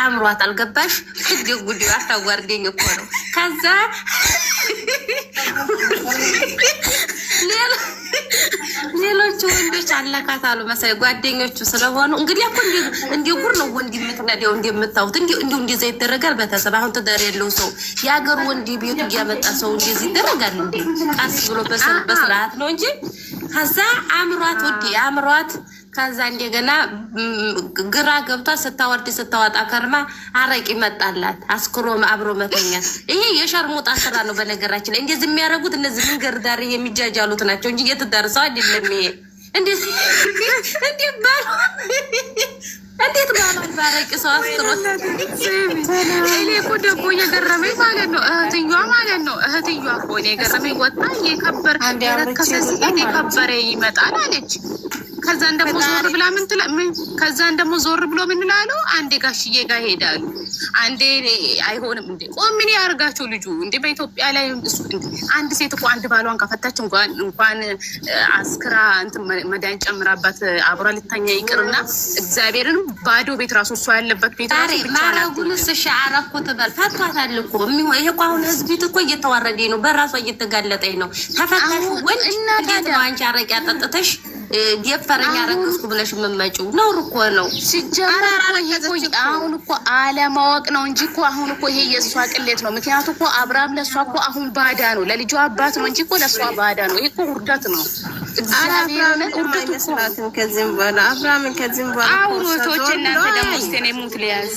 አምሯት አልገባሽ እንዴ ጉዲ አታዋርደኝ እኮ ነው ከዛ ሌሎቹ ወንዶች አለካታሉ መሳይ ጓደኞቹ ስለሆኑ እንግዲህ እኮ እንዴ ጉር ነው ወንድ የምትነደው እንደምታውት እንዴ ዘይት ይደረጋል በተሰባ አሁን ተደረ ያለው ሰው ያገር ወንድ ቤቱ ያመጣ ሰው እንደዚህ ይደረጋል እንዴ ቃስ ብሎ በስርዓት ነው እንጂ ከዛ አምሯት ወዲ አምሯት ከዛ እንደገና ግራ ገብቷ ስታወጣ ከርማ አረቂ መጣላት አስክሮም አብሮ መተኛት ይሄ የሸርሙጣ ስራ ነው በነገራችን ላይ እንደዚህ የሚያረጉት እነዚህ መንገር ዳር የሚጃጃሉት ናቸው እንጂ የተዳርሰው አይደለም ይሄ እንደዚህ እንዴት ባለው ባረቂ ሰው አስክሮ እኔ እኮ ደግሞ እየገረመኝ ማለት ነው እህትየዋ እኮ እኔ የገረመኝ ወጣ የከበር የረከሰስ የከበረ ይመጣል አለች ከዛን ደግሞ ዞር ብላ ከዛን ደግሞ ዞር ብሎ ምን ይላሉ አንዴ ጋሽዬ ጋር ሄዳሉ አንዴ አይሆንም እንዴ ምን ያርጋቸው ልጁ እንዴ በኢትዮጵያ ላይ አንድ ሴት እኮ አንድ ባሏን ከፈታች እንኳን አስክራ እንትን መዳን ጨምራባት አብራ ልተኛ ይቅርና እግዚአብሔርን ባዶ ቤት ራሱ እሷ ያለበት ቤት ራሱ ማራጉልስ ሻአራኩት በልፋቷታል እኮ ይሄ እኮ አሁን ህዝቢት እኮ እየተዋረደ ነው በራሷ እየተጋለጠኝ ነው ተፈታሽ ወንድ እንዴት ነው አንቺ አረቂ አጠጥተሽ ዲፈረኛ ረክስኩ ብለሽ መመጪው ነው እኮ ነው ሲጀመር አሁን እኮ አለማወቅ ነው እንጂ እኮ አሁን እኮ ይሄ የሷ ቅሌት ነው ምክንያቱም እኮ አብርሃም ለሷ እኮ አሁን ባዳ ነው ለልጇ አባት ነው እንጂ እኮ ለሷ ባዳ ነው ይሄ እኮ ውርደት ነው እግዚአብሔርን ውርደት ነው ከዚህም በኋላ አብርሃምን ከዚህም በኋላ አውሮቶች እናንተ ደግሞ እስቴኔ ሙት ሊያዝ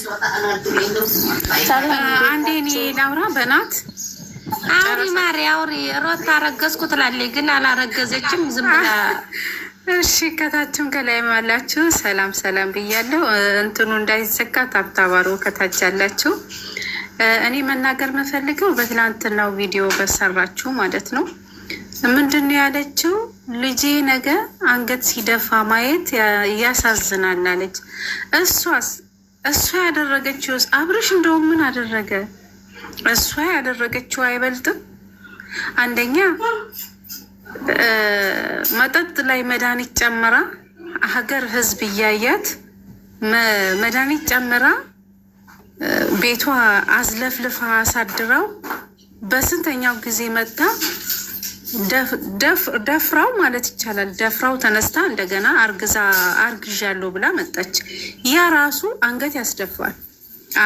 አንዴ እኔ ላውራ በናት አውሪ ማሪ አውሪ ሮታ አረገዝኩ ትላለች ግን አላረገዘችም ዝም ብላ እሺ ከታችም ከላይም አላችሁ ሰላም ብያለሁ እንትኑ እንዳይዘጋ ታብታባሩ ከታች ያላችሁ እኔ መናገር መፈልገው በትላንትናው ቪዲዮ በሰራችሁ ማለት ነው ምንድነው ያለችው ልጄ ነገ አንገት ሲደፋ ማየት ያሳዝናል አለች እሷ ያደረገችው አብርሽ እንደው ምን አደረገ እሷ ያደረገችው አይበልጥም አንደኛ መጠጥ ላይ መድኃኒት ጨምራ ሀገር ህዝብ እያያት መድኃኒት ጨምራ ቤቷ አዝለፍልፋ አሳድራው በስንተኛው ጊዜ መጣ ደፍራው ማለት ይቻላል ደፍራው ተነስታ እንደገና አርግዣለሁ ብላ መጣች ያ ራሱ አንገት ያስደፋል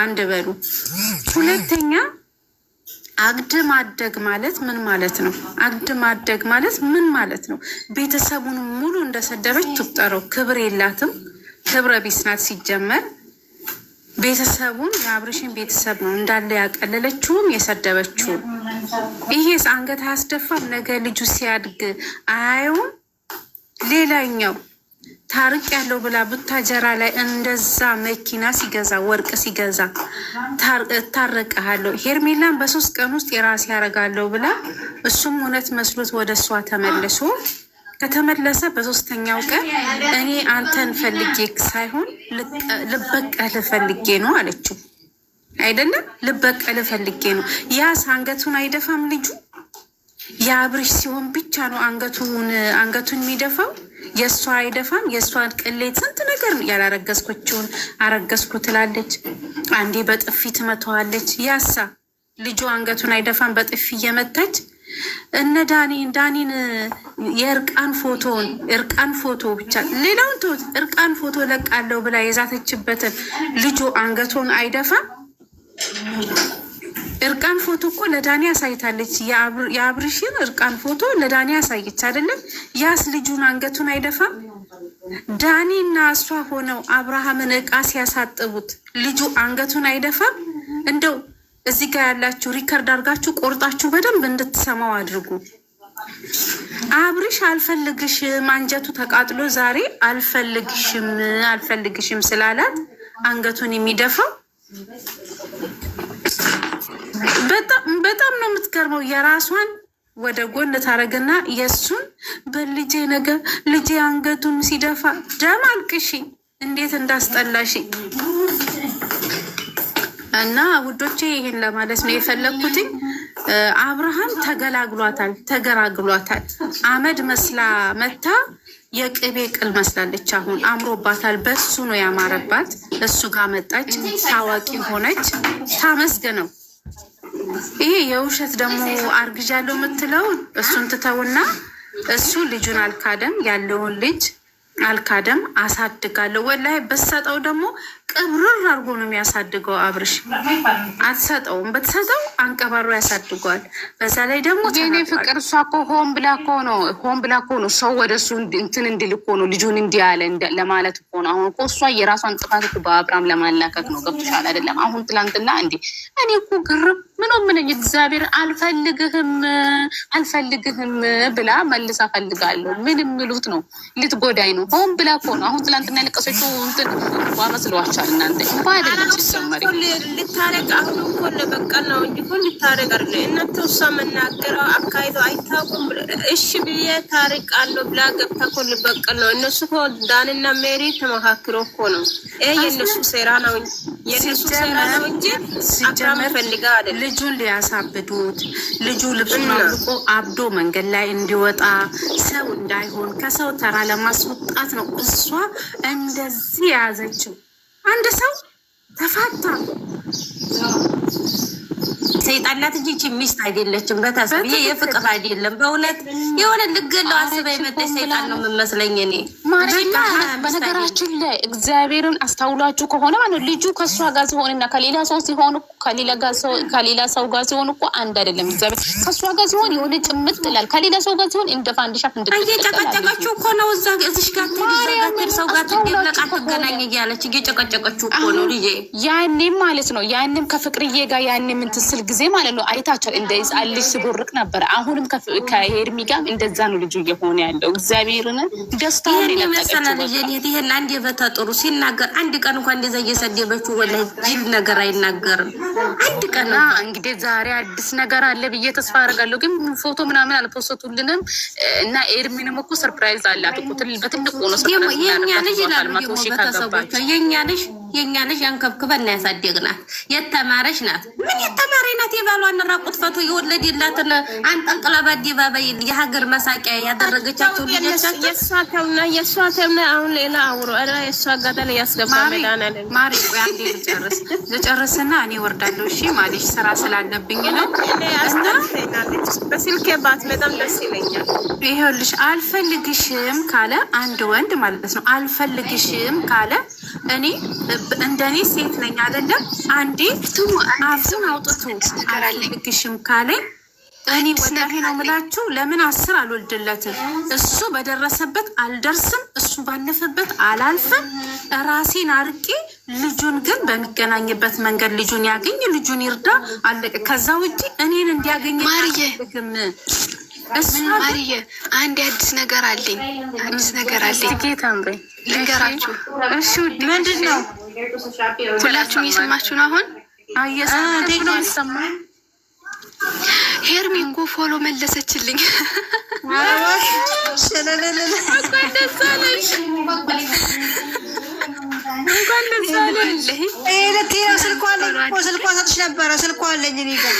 አንድ በሉ ሁለተኛ አግድ ማደግ ማለት ምን ማለት ነው አግድ ማደግ ማለት ምን ማለት ነው ቤተሰቡን ሙሉ እንደሰደበች ትቁጠረው ክብር የላትም ክብረ ቢስ ናት ሲጀመር ቤተሰቡን የአብርሽን ቤተሰብ ነው እንዳለ ያቀለለችውም የሰደበችው ይሄስ አንገት አያስደፋም ነገ ልጁ ሲያድግ አያየውም ሌላኛው ታርቅ ያለው ብላ ቡታጀራ ላይ እንደዛ መኪና ሲገዛ ወርቅ ሲገዛ ታረቀሃለሁ ሄርሜላን በ3 ቀን ውስጥ የራስ ያረጋለሁ ብላ እሱም እውነት መስሎት ወደ እሷ ተመልሶ ከተመለሰ በ3ኛው ቀን እኔ አንተን ፈልጌ ሳይሆን ልበቀል ፈልጌ ነው አለችው አይደለም ልበቀል ፈልጌ ነው ያስ አንገቱን አይደፋም ልጁ የአብርሽ ሲሆን ብቻ ነው አንገቱን የሚደፋው የሷ አይደፋም የሷን ቅሌት ስንት ነገር ያላረገዝኩችውን አረገዝኩ ትላለች አንዴ በጥፊ ትመታዋለች ያሳ ልጁ አንገቱን አይደፋም በጥፊ እየመታች እነ ዳኒን የእርቃን ፎቶ ብቻ ሌላውን ተውት እርቃን ፎቶ ለቃለሁ ብላ የዛተችበትን ልጁ አንገቱን አይደፋም እርቃን ፎቶ እኮ ለዳኒ አሳይታለች የአብርሽን እርቃን ፎቶ ለዳኒ አሳይች አይደለም ያስ ልጁን አንገቱን አይደፋም ዳኒ እና እሷ ሆነው አብርሃምን እቃ ሲያሳጥቡት ልጁ አንገቱን አይደፋም እንደው እዚህ ጋር ያላችሁ ሪከርድ አድርጋችሁ ቆርጣችሁ በደንብ እንድትሰማው አድርጉ አብርሽ አልፈልግሽም አንጀቱ ተቃጥሎ ዛሬ አልፈልግሽም ስላላት አንገቱን የሚደፋው በጣም ነው የምትገርመው የራሷን ወደ ጎን ታረግና የሱን በልጄ ነገር ልጄ አንገቱን ሲደፋ ደም አልቅሺ እንዴት እንዳስጠላሽ እና ውዶቼ ይሄን ለማለት ነው የፈለኩት አብርሃም ተገራግሏታል አመድ መስላ መታ የቅቤ ቅል መስላለች። አሁን አምሮባታል። በሱ ነው ያማረባት። እሱ ጋር መጣች፣ ታዋቂ ሆነች። ታመስገነው። ይሄ የውሸት ደግሞ አርግዣለሁ የምትለው እሱን ትተውና እሱ ልጁን አልካደም፣ ያለውን ልጅ አልካደም። አሳድጋለሁ ወላሂ በሰጠው ደግሞ ቅብርር አድርጎ ነው የሚያሳድገው። አብርሽ አትሰጠውም፣ ብትሰጠው አንቀባሮ ያሳድገዋል። በዛ ላይ ደግሞ የኔ ፍቅር እሷ እኮ ሆን ብላ እኮ ነው ሰው ወደ እሱ እንትን እንዲል እኮ ነው ልጁን እንዲህ ያለ ለማለት እኮ ነው። አሁን እኮ እሷ የራሷን ጥፋት እኮ በአብርሃም ለማላከክ ነው። ገብቶሻል አይደለም? አሁን ትላንትና እንዲ እኔ እኮ ግርም ምን እግዚአብሔር አልፈልግህም ብላ መልሳ ፈልጋለሁ ምን የሚሉት ነው? ልትጎዳኝ ነው። ሆን ብላ እኮ ነው። አሁን ትላንትና ያለቀሰችው እንትን መስሏቸዋል እናንተ ልታረቅ አሁን እኮ ለበቀል ነው እንጂ እኮ ልታረቅ አይደለ። እናንተ እሷ መናገረው አካሂዶ አይታወቁም። እሺ ብዬ ታርቃለሁ ብላ ገብታ እኮ ልበቀል ነው። እነሱ እኮ ዳንና ሜሪ ተመካክሮ እኮ ነው። ይሄ የእነሱ ሴራ ነው እንጂ አብርሃም ፈልጋ አይደለም። ልጁን ሊያሳብዱት ልጁ ልብሱን አውልቆ አብዶ መንገድ ላይ እንዲወጣ ሰው እንዳይሆን ከሰው ተራ ለማስወጣት ነው እሷ እንደዚህ የያዘችው። አንድ ሰው ተፋታ ሰይጣናት እንጂ ሚስት አይደለችም። በተሰብ ይሄ የፍቅር አይደለም። በእውነት የሆነ ልገለው አስበ የመጣች ሰይጣን ነው የምመስለኝ እኔ ማርያም። በነገራችን ላይ እግዚአብሔርን አስተውላችሁ ከሆነ ማለት ልጁ ከእሷ ጋር ሲሆንና ከሌላ ሰው ሲሆን ከሌላ ሰው ጋር ሲሆን እኮ አንድ አይደለም። እግዚአብሔር ከእሷ ጋር ሲሆን የሆነ ጭምጥ ይላል፣ ከሌላ ሰው ጋር ሲሆን እንደ ፋንዲሻ እየጨቀጨቀችው እኮ ነው። እዚህ ጋር ተደረጋት ሰው ጋር ተደረቃ ተገናኘ እያለች እየጨቀጨቀችው እኮ ነው ልጄ። ያኔም ማለት ነው ያኔም ከፍቅርዬ ጋር ያኔም እንትስል ጊዜ ማለት ነው አይታቸው እንደ ህፃን ልጅ ሲቦርቅ ነበረ። አሁንም ከሄርሚ ጋር እንደዛ ነው ልጁ እየሆነ ያለው። እግዚአብሔርን ደስታውን ይመስላል። ይሄን አንድ በተጥሩ ሲናገር አንድ ቀን እንኳን እንደዛ እየሰደበችው ወላሂ ጅል ነገር አይናገርም። አንድ ቀን እንግዲህ ዛሬ አዲስ ነገር አለ ብዬ ተስፋ አደርጋለሁ። ግን ፎቶ ምናምን አልፖስቱልንም እና ኤርሚንም እኮ ሰርፕራይዝ አላት እኮ በትልቁ ነው ሰርፕራይዝ የኛ ልጅ ይላሉ ቤተሰቦቿ። የኛ ልጅ አንከብክበን ያሳደግናት የተማረች ናት። ምን የተማረ ናት? የባሏን ራቁት ፈቶ የወለደላትን አንጠልጥላ በአደባባይ የሀገር መሳቂያ ያደረገቻቸው ልጆቻቸው የእሷ ተምና አሁን ሌላ አውሮ የእሷ አጋጣሚ ያስገባ መዳናለ ማሪ አንዴ ልጨርስና እኔ ወርዳለሁ። እሺ ማለሽ ስራ ስላለብኝ ነው። በስልኬ ባትመጣም ደስ ይለኛል። ይኸውልሽ አልፈልግሽም ካለ አንድ ወንድ ማለት ነው አልፈልግሽም ካለ እኔ እንደኔ ሴት ነኝ አይደለም። አንዴ አፍን አውጥቶ አልፈልግሽም ካለ እኔ ወላሂ ነው የምላችሁ ለምን 10 አልወልድለትም። እሱ በደረሰበት አልደርስም፣ እሱ ባለፈበት አላልፍም። ራሴን አርቄ ልጁን ግን በሚገናኝበት መንገድ ልጁን ያገኝ፣ ልጁን ይርዳ፣ አለቀ። ከዛ ውጪ እኔን እንዲያገኝ አልፈልግም። ማርዬ አንድ አዲስ ነገር አለኝ። ልንገራችሁ። እሺ ምንድን ነው? ሁላችሁም እየሰማችሁ ነው? አሁን አየሰማችሁ ነው የሚሰማው። ሄርሚ እኮ ፎሎ መለሰችልኝ። ስልኳ አለኝ እኔ ጋር